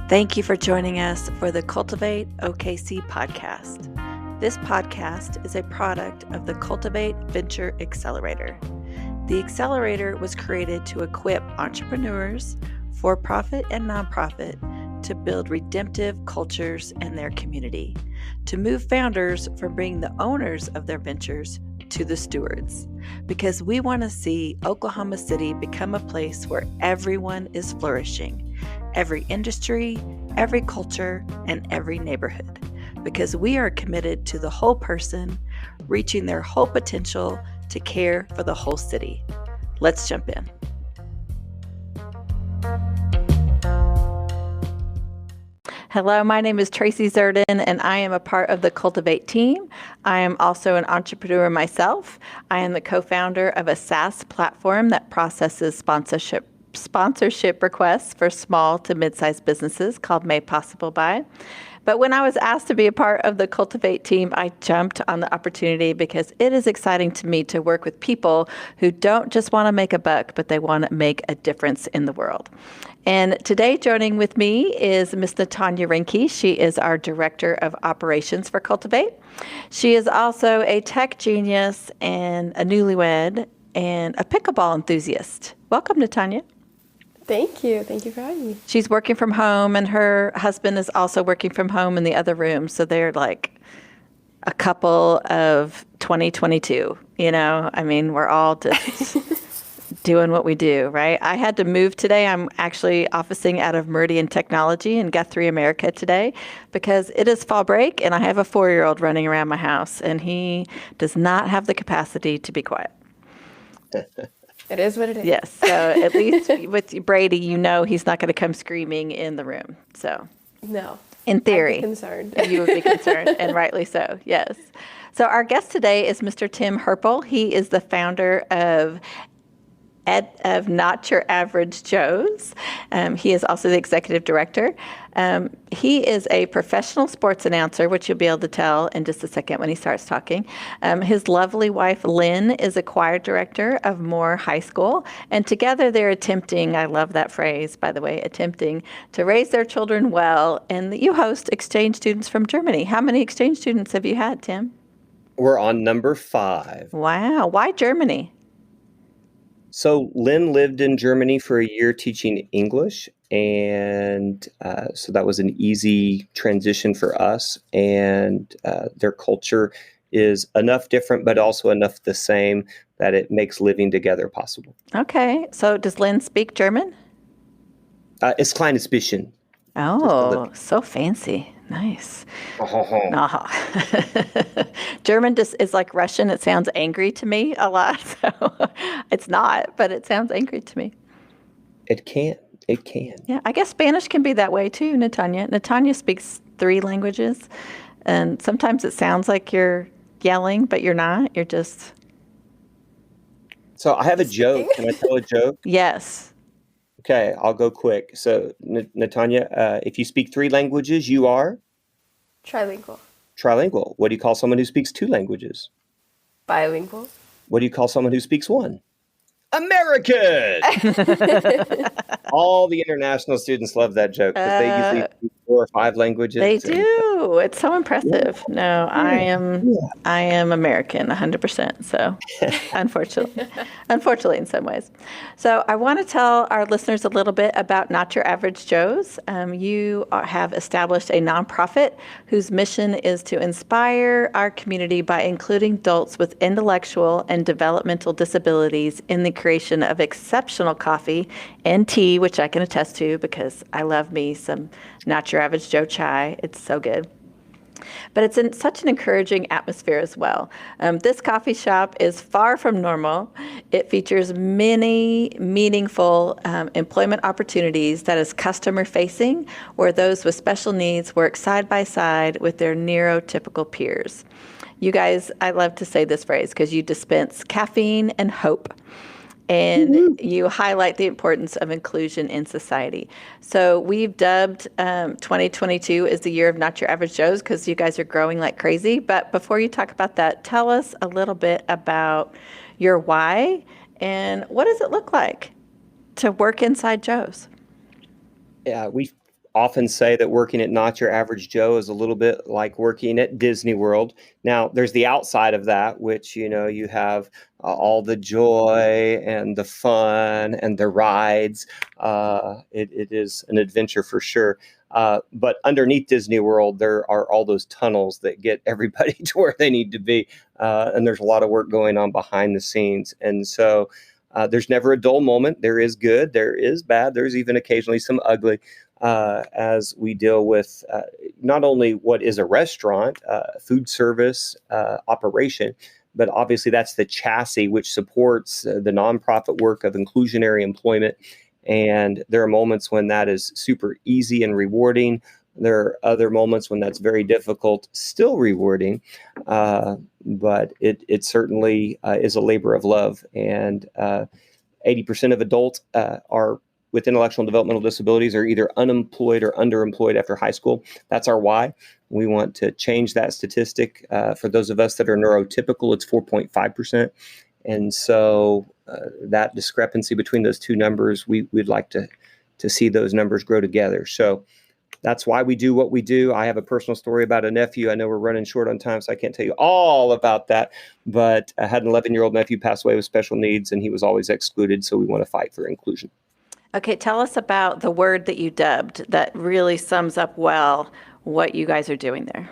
Thank you for joining us for the Cultivate OKC podcast. This podcast is a product of the Cultivate Venture Accelerator. The accelerator was created to equip entrepreneurs, for-profit and nonprofit, to build redemptive cultures in their community, to move founders from being the owners of their ventures to the stewards, because we want to see Oklahoma City become a place where everyone is flourishing, every industry, every culture, and every neighborhood, because we are committed to the whole person, reaching their whole potential to care for the whole city. Let's jump in. Hello, my name is Tracy Zerdin, and I am a part of the Cultivate team. I am also an entrepreneur myself. I am the co-founder of a SaaS platform that processes sponsorship requests for small to mid-sized businesses called Made Possible By. But when I was asked to be a part of the Cultivate team, I jumped on the opportunity because it is exciting to me to work with people who don't just want to make a buck, but they want to make a difference in the world. And today joining with me is Ms. Natanya Rinke. She is our Director of Operations for Cultivate. She is also a tech genius and a newlywed and a pickleball enthusiast. Welcome, Natanya. Thank you. Thank you for having me. She's working from home, and her husband is also working from home in the other room. So they're like a couple of 2022, you know? I mean, we're all just doing what we do, right? I had to move today. I'm actually officing out of Meridian Technology in Guthrie, America today because it is fall break, and I have a 4-year-old running around my house, and he does not have the capacity to be quiet. It is what it is. Yes. So at least with Brady, you know he's not going to come screaming in the room. So No. in theory, I'd be concerned. you would be concerned, and rightly so. Yes. So our guest today is Mr. Tim Herbel. He is the founder of Not Your Average Joes. He is also the executive director. He is a professional sports announcer, which you'll be able to tell in just a second when he starts talking. His lovely wife, Lynn, is a choir director of Moore High School. And together they're attempting, I love that phrase, by the way, attempting to raise their children well. And you host exchange students from Germany. How many exchange students have you had, Tim? We're on number 5. Wow. Why Germany? So Lynn lived in Germany for a year teaching English, and so that was an easy transition for us. And their culture is enough different, but also enough the same that it makes living together possible. Okay. So does Lynn speak German? Es kleines bisschen. Oh, so fancy. Nice. German just is like Russian. It sounds angry to me a lot. So it's not, but it sounds angry to me. It can. Yeah, I guess Spanish can be that way too, Natanya. Natanya speaks 3 languages, and sometimes it sounds like you're yelling, but you're not. You're just... So I have a joke. Can I tell a joke? Yes. Okay, I'll go quick. So, Natanya, if you speak 3 languages, you are? Trilingual. Trilingual. What do you call someone who speaks 2 languages? Bilingual. What do you call someone who speaks 1? American! All the international students love that joke because they usually speak 4 or 5 languages. They do. It's so impressive. Yeah. No, I am American 100%. So unfortunately in some ways. So I want to tell our listeners a little bit about Not Your Average Joes. You have established a nonprofit whose mission is to inspire our community by including adults with intellectual and developmental disabilities in the creation of exceptional coffee and tea, which I can attest to because I love me some Not Your Average Joe chai. It's so good. But it's in such an encouraging atmosphere as well. This coffee shop is far from normal. It features many meaningful employment opportunities that is customer-facing, where those with special needs work side by side with their neuro-typical peers. You guys, I love to say this phrase because you dispense caffeine and hope. And you highlight the importance of inclusion in society. So we've dubbed 2022 as the year of Not Your Average Joes because you guys are growing like crazy. But before you talk about that, tell us a little bit about your why and what does it look like to work inside Joe's? Yeah, often say that working at Not Your Average Joe is a little bit like working at Disney World. Now, there's the outside of that, which, you have all the joy and the fun and the rides. It is an adventure for sure. But underneath Disney World, there are all those tunnels that get everybody to where they need to be. And there's a lot of work going on behind the scenes. And so there's never a dull moment. There is good, there is bad, there's even occasionally some ugly as we deal with not only what is a restaurant, food service operation, but obviously that's the chassis which supports the nonprofit work of inclusionary employment. And there are moments when that is super easy and rewarding. There are other moments when that's very difficult, still rewarding, but it certainly is a labor of love. And 80% of adults are with intellectual and developmental disabilities are either unemployed or underemployed after high school. That's our why. We want to change that statistic. For those of us that are neurotypical, it's 4.5%. And so that discrepancy between those two numbers, we'd like to see those numbers grow together. So that's why we do what we do. I have a personal story about a nephew. I know we're running short on time, so I can't tell you all about that. But I had an 11-year-old nephew pass away with special needs, and he was always excluded. So we want to fight for inclusion. Okay, tell us about the word that you dubbed that really sums up well what you guys are doing there.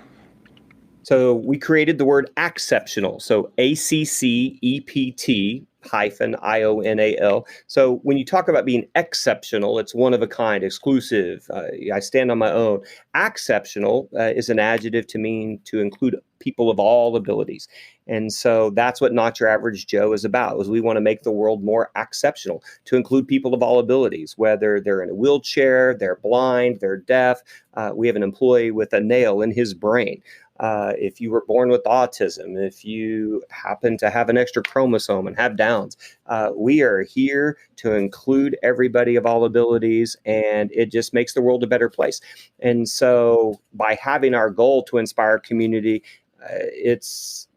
So we created the word accept-ional. So ACCEPT-IONAL. So when you talk about being exceptional, it's one of a kind, exclusive. I stand on my own. Accept-ional is an adjective to mean to include people of all abilities. And so that's what Not Your Average Joe is about, is we want to make the world more exceptional, to include people of all abilities, whether they're in a wheelchair, they're blind, they're deaf. We have an employee with a nail in his brain. If you were born with autism, if you happen to have an extra chromosome and have Downs, we are here to include everybody of all abilities, and it just makes the world a better place. And so by having our goal to inspire community, it's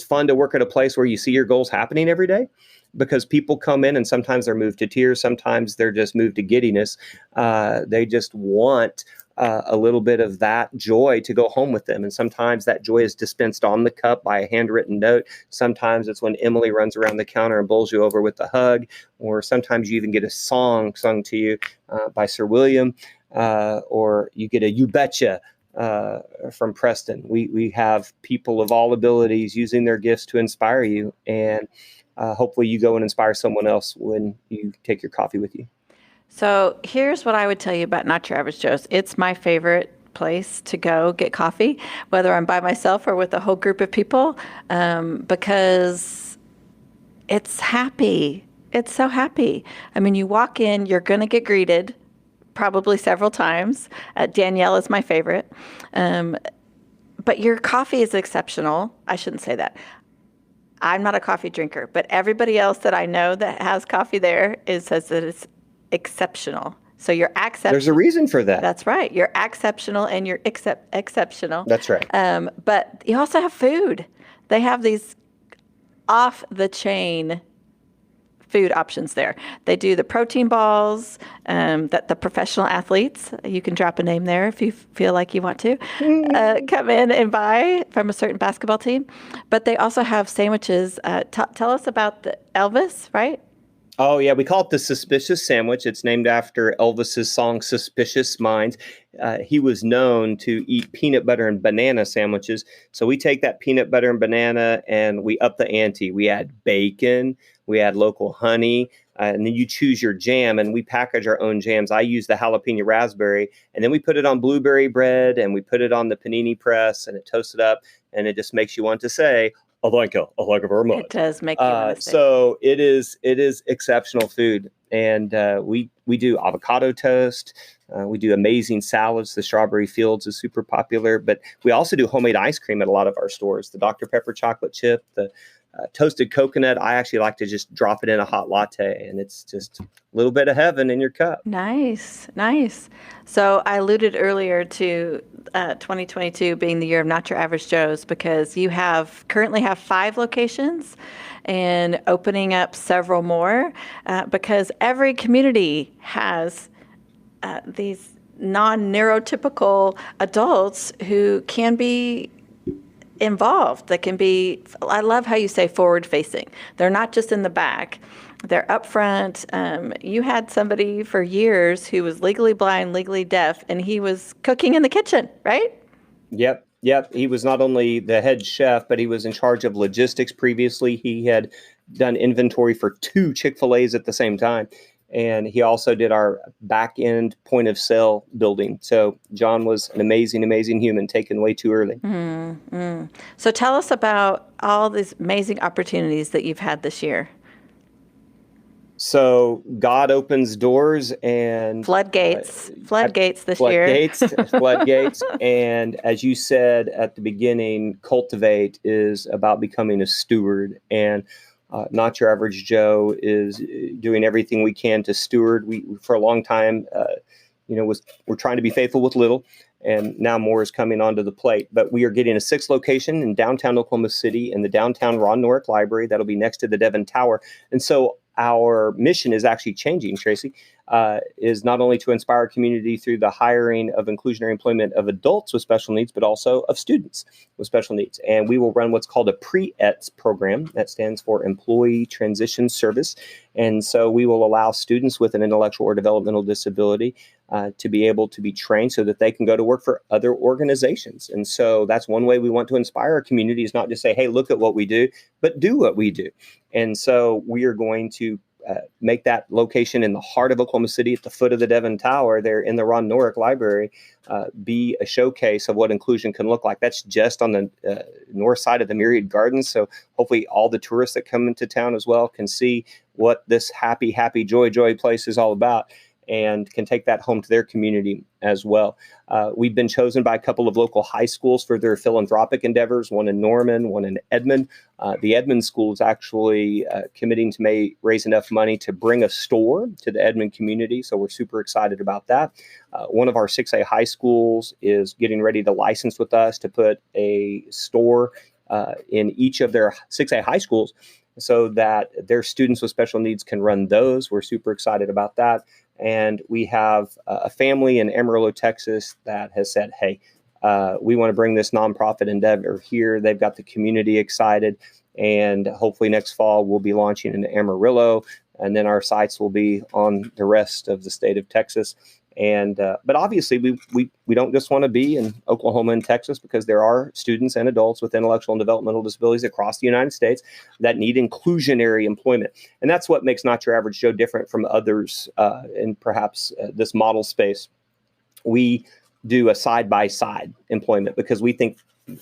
fun to work at a place where you see your goals happening every day, because people come in and sometimes they're moved to tears. Sometimes they're just moved to giddiness. They just want a little bit of that joy to go home with them. And sometimes that joy is dispensed on the cup by a handwritten note. Sometimes it's when Emily runs around the counter and bowls you over with a hug, or sometimes you even get a song sung to you by Sir William, or you get a "You Betcha" from Preston. We have people of all abilities using their gifts to inspire you, and hopefully you go and inspire someone else when you take your coffee with you. So here's what I would tell you about Not Your Average Joe's. It's my favorite place to go get coffee, whether I'm by myself or with a whole group of people, because it's happy. It's so happy. I mean, you walk in, you're going to get greeted probably several times. Danielle is my favorite. But your coffee is exceptional. I shouldn't say that. I'm not a coffee drinker, but everybody else that I know that has coffee there says that it's exceptional. So you're exceptional. There's a reason for that. That's right. You're exceptional and you're exceptional. That's right. But you also have food. They have these off-the-chain food options there. They do the protein balls that the professional athletes, you can drop a name there if you feel like you want to, come in and buy from a certain basketball team. But they also have sandwiches. Tell us about the Elvis, right? Oh, yeah. We call it the Suspicious Sandwich. It's named after Elvis's song Suspicious Minds. He was known to eat peanut butter and banana sandwiches. So we take that peanut butter and banana and we up the ante. We add bacon, we add local honey, and then you choose your jam, and we package our own jams. I use the jalapeno raspberry, and then we put it on blueberry bread, and we put it on the panini press, and it toasts it up, and it just makes you want to say, "Oh, thank you. Oh, thank you very much." It does make you want to say. So it is exceptional food, and we do avocado toast. We do amazing salads. The Strawberry Fields is super popular, but we also do homemade ice cream at a lot of our stores. The Dr. Pepper chocolate chip, the toasted coconut. I actually like to just drop it in a hot latte, and it's just a little bit of heaven in your cup. Nice, nice. So I alluded earlier to 2022 being the year of Not Your Average Joe's, because you currently have 5 locations and opening up several more, because every community has these non-neurotypical adults who can be involved, that can be, I love how you say forward facing. They're not just in the back, they're up front. You had somebody for years who was legally blind, legally deaf, and he was cooking in the kitchen, right? Yep. He was not only the head chef, but he was in charge of logistics previously. He had done inventory for 2 Chick-fil-A's at the same time. And he also did our back end point of sale building. So John was an amazing, amazing human taken way too early. So tell us about all these amazing opportunities that you've had this year. So God opens doors and Floodgates this year. Floodgates. And as you said at the beginning, Cultivate is about becoming a steward. And Not Your Average Joe is doing everything we can to steward. We for a long time, we're trying to be faithful with little, and now more is coming onto the plate. But we are getting a 6th location in downtown Oklahoma City in the downtown Ron Norick Library. That'll be next to the Devon Tower. And so our mission is actually changing, Tracy, is not only to inspire our community through the hiring of inclusionary employment of adults with special needs, but also of students with special needs. And we will run what's called a pre-ETS program. That stands for Employee Transition Service. And so we will allow students with an intellectual or developmental disability to be able to be trained so that they can go to work for other organizations. And so that's one way we want to inspire our community, is not just say, hey, look at what we do, but do what we do. And so we are going to make that location in the heart of Oklahoma City at the foot of the Devon Tower there in the Ron Norick Library be a showcase of what inclusion can look like. That's just on the north side of the Myriad Gardens. So hopefully all the tourists that come into town as well can see what this happy, joy place is all about, and can take that home to their community as well. We've been chosen by a couple of local high schools for their philanthropic endeavors, one in Norman, one in Edmond. The Edmond school is actually committing to raise enough money to bring a store to the Edmond community, so we're super excited about that. One of our 6A high schools is getting ready to license with us to put a store in each of their 6A high schools so that their students with special needs can run those. We're super excited about that. And we have a family in Amarillo, Texas that has said, hey, we want to bring this nonprofit endeavor here. They've got the community excited. And hopefully next fall, we'll be launching in Amarillo. And then our sites will be on the rest of the state of Texas. And but obviously, we don't just want to be in Oklahoma and Texas, because there are students and adults with intellectual and developmental disabilities across the United States that need inclusionary employment. And that's what makes Not Your Average Joe different from others in perhaps this model space. We do a side-by-side employment because we think,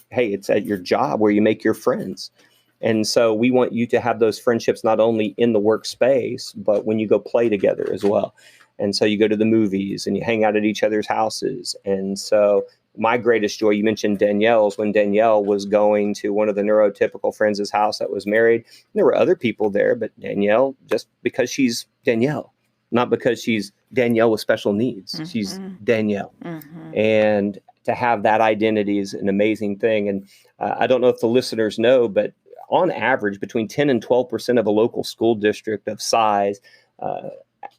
hey, it's at your job where you make your friends. And so we want you to have those friendships not only in the workspace, but when you go play together as well. And so you go to the movies and you hang out at each other's houses. And so my greatest joy, you mentioned Danielle's, when Danielle was going to one of the neurotypical friends' house that was married. There were other people there, but Danielle, just because she's Danielle, not because she's Danielle with special needs. Mm-hmm. She's Danielle. Mm-hmm. And to have that identity is an amazing thing. And I don't know if the listeners know, but on average, between 10 and 12% of a local school district of size,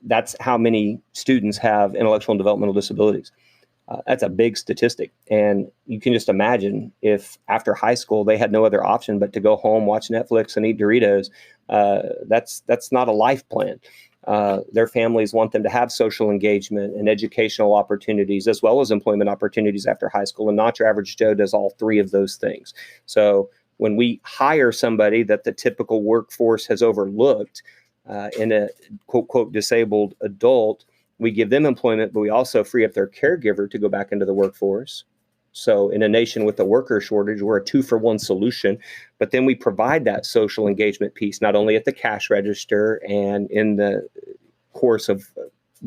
that's how many students have intellectual and developmental disabilities. That's a big statistic. And you can just imagine if after high school they had no other option but to go home, watch Netflix, and eat Doritos. That's not a life plan. Their families want them to have social engagement and educational opportunities, as well as employment opportunities after high school. And Not Your Average Joe does all 3 of those things. So when we hire somebody that the typical workforce has overlooked, in a quote, quote, disabled adult, we give them employment, but we also free up their caregiver to go back into the workforce. So in a nation with a worker shortage, we're a 2-for-1 solution. But then we provide that social engagement piece, not only at the cash register and in the course of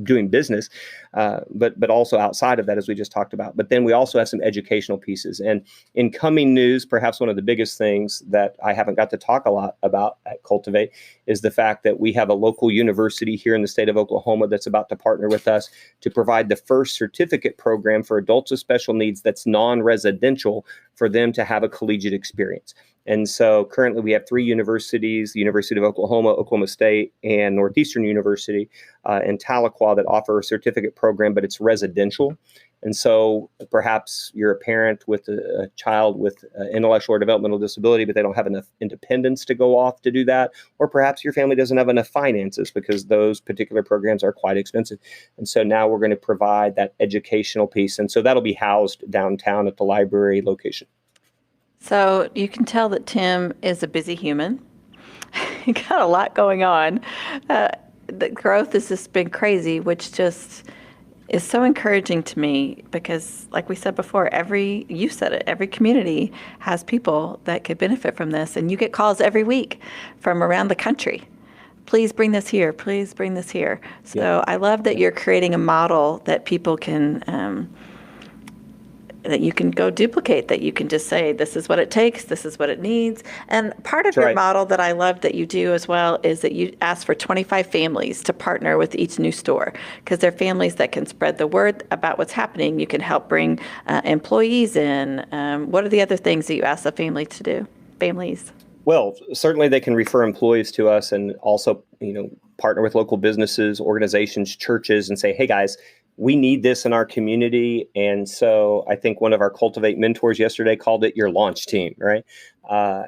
doing business, but also outside of that, as we just talked about. But then we also have some educational pieces. And in coming news, perhaps one of the biggest things that I haven't got to talk a lot about at Cultivate is the fact that we have a local university here in the state of Oklahoma that's about to partner with us to provide the first certificate program for adults with special needs that's non-residential for them to have a collegiate experience. And so currently we have 3 universities, the University of Oklahoma, Oklahoma State, and Northeastern University in Tahlequah that offer a certificate program, but it's residential. And so perhaps you're a parent with a child with intellectual or developmental disability, but they don't have enough independence to go off to do that. Or perhaps your family doesn't have enough finances because those particular programs are quite expensive. And so now we're going to provide that educational piece. And so that'll be housed downtown at the library location. So you can tell that Tim is a busy human. He got a lot going on. The growth has just been crazy, which just is so encouraging to me because, like we said before, you said it, every community has people that could benefit from this. And you get calls every week from around the country. Please bring this here. Please bring this here. So yeah. I love that you're creating a model that people can that you can go duplicate, that you can just say, this is what it takes, this is what it needs. And part of your model that I love that you do as well is that you ask for 25 families to partner with each new store, because they're families that can spread the word about what's happening. You can help bring employees in. What are the other things that you ask the family to do? Families? Well, certainly they can refer employees to us and also, partner with local businesses, organizations, churches, and say, hey guys, we need this in our community. And so I think one of our Cultivate mentors yesterday called it your launch team, right?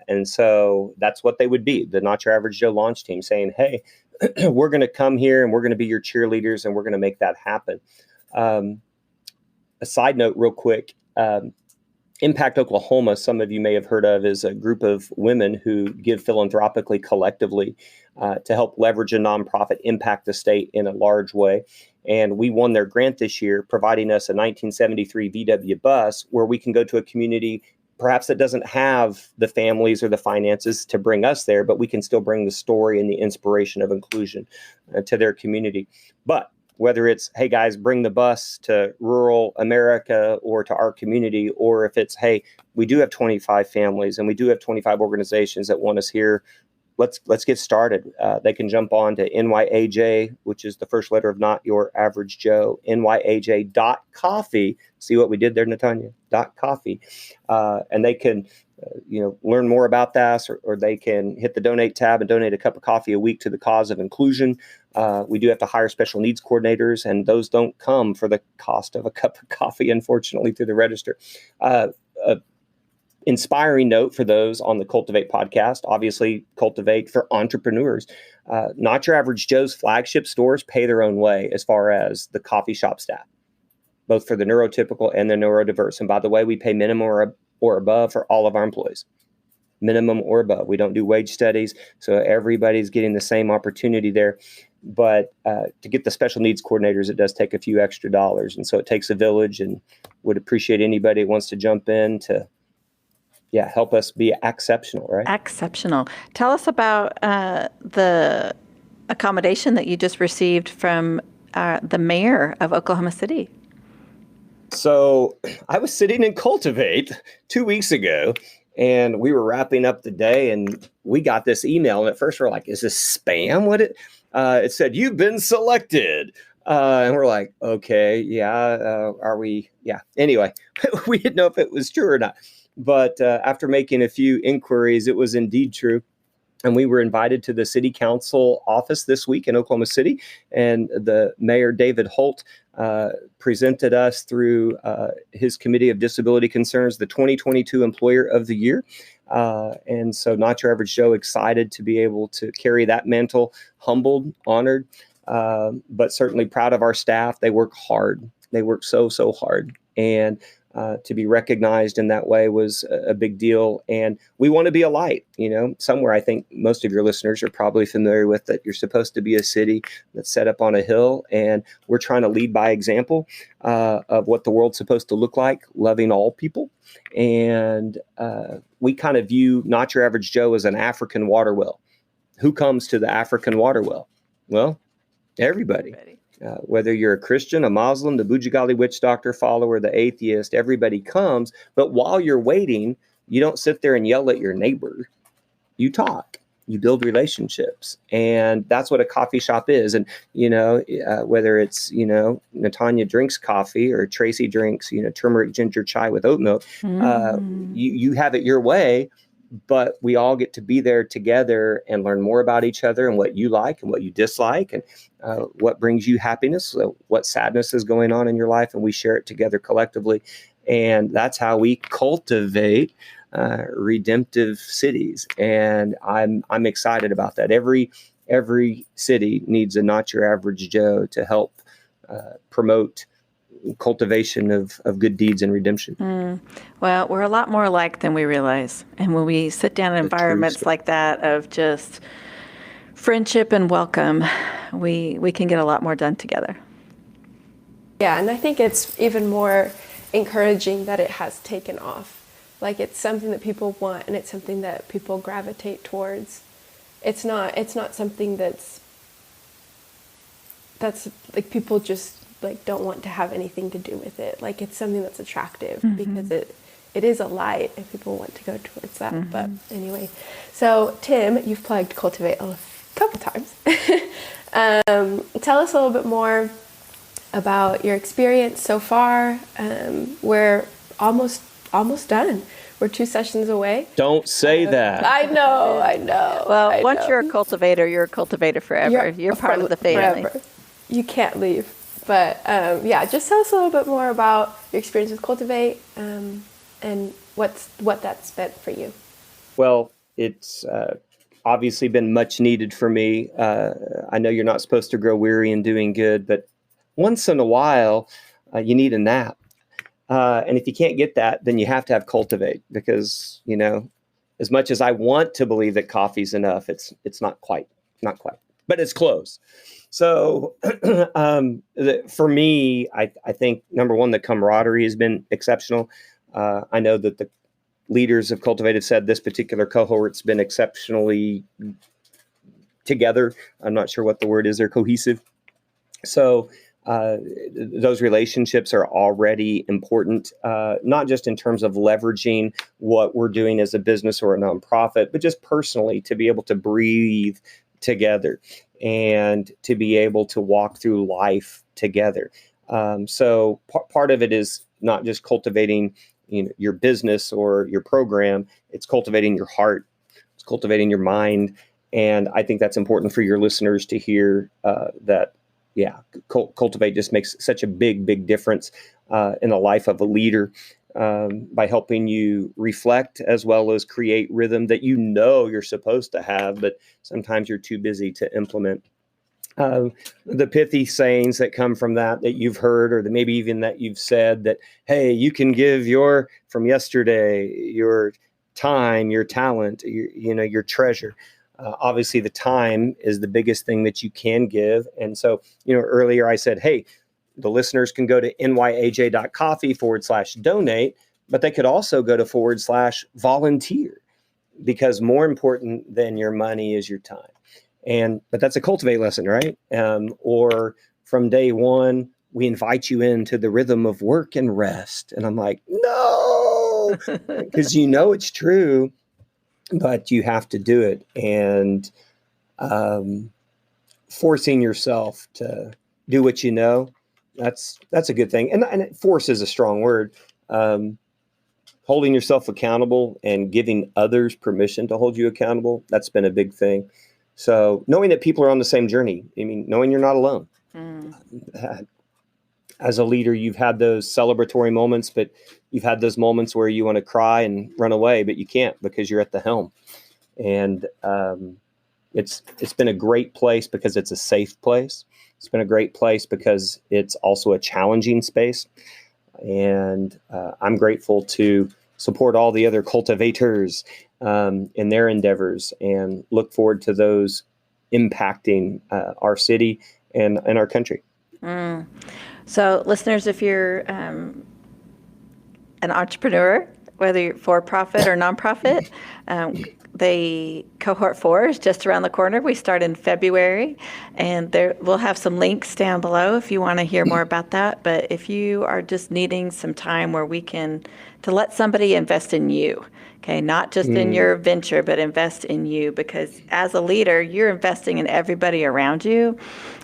And so that's what they would be, the Not Your Average Joe launch team, saying, hey, we're going to come here and we're going to be your cheerleaders and we're going to make that happen. A side note real quick, Impact Oklahoma, some of you may have heard of, is a group of women who give philanthropically collectively to help leverage a nonprofit impact the state in a large way. And we won their grant this year, providing us a 1973 VW bus where we can go to a community perhaps that doesn't have the families or the finances to bring us there, but we can still bring the story and the inspiration of inclusion to their community. But whether it's, hey guys, bring the bus to rural America or to our community, or if it's, hey, we do have 25 families and we do have 25 organizations that want us here, let's get started. They can jump on to NYAJ, which is the first letter of Not Your Average Joe, NYAJ.coffee. See what we did there, Natanya? .coffee. And they can learn more about that, or they can hit the donate tab and donate a cup of coffee a week to the cause of inclusion. We do have to hire special needs coordinators, and those don't come for the cost of a cup of coffee, unfortunately, through the register. Inspiring note for those on the Cultivate podcast, obviously Cultivate for entrepreneurs. Not Your Average Joe's flagship stores pay their own way as far as the coffee shop staff, both for the neurotypical and the neurodiverse. And by the way, we pay minimum or above for all of our employees. Minimum or above. We don't do wage studies, so everybody's getting the same opportunity there. But to get the special needs coordinators, it does take a few extra dollars. And so it takes a village, and would appreciate anybody who wants to jump in to help us be exceptional, right? Exceptional. Tell us about the accommodation that you just received from the mayor of Oklahoma City. So I was sitting in Cultivate 2 weeks ago, and we were wrapping up the day, and we got this email. And at first we're like, is this spam? It said, you've been selected. And we're like, okay, are we? Yeah. Anyway, we didn't know if it was true or not. But after making a few inquiries, it was indeed true. And we were invited to the city council office this week in Oklahoma City. And the mayor, David Holt, presented us through his Committee of Disability Concerns, the 2022 Employer of the Year. And so Not Your Average Joe, excited to be able to carry that mantle, humbled, honored, but certainly proud of our staff. They work hard. They work so hard. And to be recognized in that way was a big deal. And we want to be a light, somewhere. I think most of your listeners are probably familiar with that. You're supposed to be a city that's set up on a hill, and we're trying to lead by example of what the world's supposed to look like, loving all people. And we kind of view Not Your Average Joe as an African water well. Who comes to the African water well? Well, everybody. Whether you're a Christian, a Muslim, the Bujagali witch doctor follower, the atheist, everybody comes. But while you're waiting, you don't sit there and yell at your neighbor. You talk, you build relationships. And that's what a coffee shop is. And, whether it's, Natanya drinks coffee or Tracy drinks, turmeric ginger chai with oat milk, you have it your way. but we all get to be there together and learn more about each other and what you like and what you dislike and what brings you happiness, what sadness is going on in your life, and we share it together collectively. And that's how we cultivate redemptive cities. And I'm excited about that. Every city needs a Not Your Average Joe to help promote cultivation of good deeds and redemption. Well, we're a lot more alike than we realize. And when we sit down in environments like that of just friendship and welcome, we can get a lot more done together. Yeah, and I think it's even more encouraging that it has taken off. Like, it's something that people want, and it's something that people gravitate towards. It's not something that's like people just like don't want to have anything to do with it. Like, it's something that's attractive because it is a light and people want to go towards that. But anyway, so Tim, you've plugged Cultivate a couple times. Tell us a little bit more about your experience so far. We're almost done. We're 2 sessions away. Don't say that. I know. Well, once you're a cultivator forever. You're part of the family. Forever. You can't leave. But just tell us a little bit more about your experience with Cultivate and what that's meant for you. Well, it's obviously been much needed for me. I know you're not supposed to grow weary in doing good, but once in a while, you need a nap. And if you can't get that, then you have to have Cultivate, because, as much as I want to believe that coffee's enough, it's not quite, but it's close. So for me, I think, number one, the camaraderie has been exceptional. I know that the leaders of Cultivate have said this particular cohort's been exceptionally together. I'm not sure what the word is. They're cohesive. So those relationships are already important, not just in terms of leveraging what we're doing as a business or a nonprofit, but just personally to be able to breathe together and to be able to walk through life together. So part of it is not just cultivating your business or your program, it's cultivating your heart, it's cultivating your mind. And I think that's important for your listeners to hear that. Yeah, Cultivate just makes such a big difference in the life of a leader by helping you reflect as well as create rhythm that you're supposed to have, but sometimes you're too busy to implement. The pithy sayings that come from that you've heard, or maybe even that you've said, that, hey, you can give from yesterday, your time, your talent, your treasure. Obviously, the time is the biggest thing that you can give. And so, earlier I said, hey, the listeners can go to nyaj.coffee/donate, but they could also go to /volunteer, because more important than your money is your time. But that's a Cultivate lesson, right? Or from day one, we invite you into the rhythm of work and rest. And I'm like, no, because it's true. But you have to do it, and forcing yourself to do what that's a good thing. And force is a strong word. Holding yourself accountable and giving others permission to hold you accountable, that's been a big thing. So knowing that people are on the same journey, knowing you're not alone. As a leader, you've had those celebratory moments, but you've had those moments where you want to cry and run away, but you can't because you're at the helm. And it's been a great place because it's a safe place. It's been a great place because it's also a challenging space. And I'm grateful to support all the other cultivators in their endeavors, and look forward to those impacting our city and our country. So listeners, if you're an entrepreneur, whether you're for-profit or nonprofit, the cohort 4 is just around the corner. We start in February, and we'll have some links down below if you want to hear more about that. But if you are just needing some time where to let somebody invest in you, okay, not just in your venture, but invest in you, because as a leader, you're investing in everybody around you.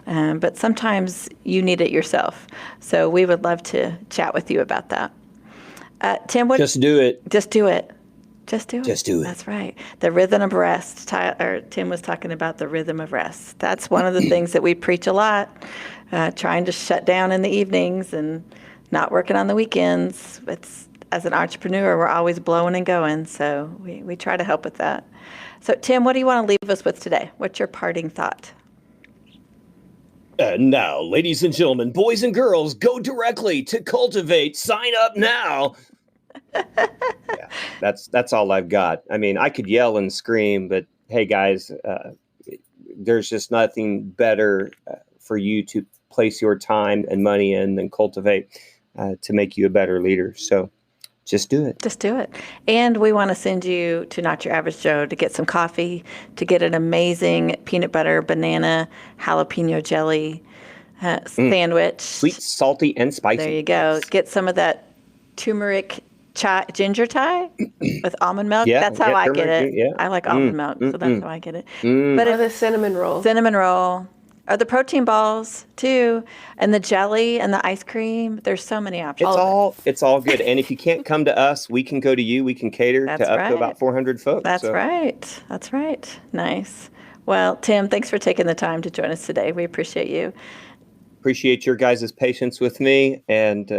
But sometimes you need it yourself. So we would love to chat with you about that. Tim, just do it. Just do it. Just do it. Just do it. That's right. The rhythm of rest. Tim was talking about the rhythm of rest. That's one of the things that we preach a lot, trying to shut down in the evenings and not working on the weekends. As an entrepreneur, we're always blowing and going, so we try to help with that. So, Tim, what do you want to leave us with today? What's your parting thought? Now, ladies and gentlemen, boys and girls, go directly to Cultivate. Sign up now. Yeah, that's all I've got. I mean, I could yell and scream, but hey, guys, there's just nothing better for you to place your time and money in than Cultivate to make you a better leader. So just do it. Just do it. And we want to send you to Not Your Average Joe to get some coffee, to get an amazing peanut butter, banana, jalapeno jelly sandwich. Sweet, salty, and spicy. There you go. Get some of that turmeric ginger chai with almond milk. Yeah, that's how I get it. Yeah. I like almond milk, so that's how I get it. But the cinnamon roll. Cinnamon roll. Or the protein balls too, and the jelly and the ice cream. There's so many options. It's all good. And if you can't come to us, we can go to you. We can cater to up to about 400 folks. That's right. That's right. Nice. Well, Tim, thanks for taking the time to join us today. We appreciate you. Appreciate your guys' patience with me, and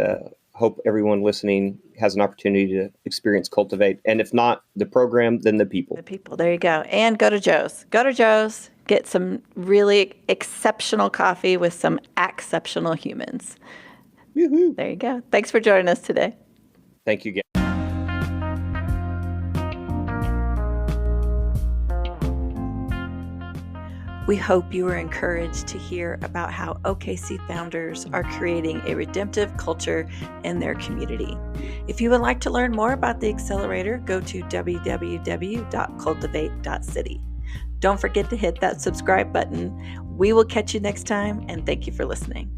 hope everyone listening has an opportunity to experience Cultivate. And if not the program, then the people. The people. There you go. And go to Joe's. Go to Joe's. Get some really exceptional coffee with some exceptional humans. Woo-hoo. There you go. Thanks for joining us today. Thank you, guys. We hope you were encouraged to hear about how OKC founders are creating a redemptive culture in their community. If you would like to learn more about the accelerator, go to www.cultivate.city. Don't forget to hit that subscribe button. We will catch you next time, and thank you for listening.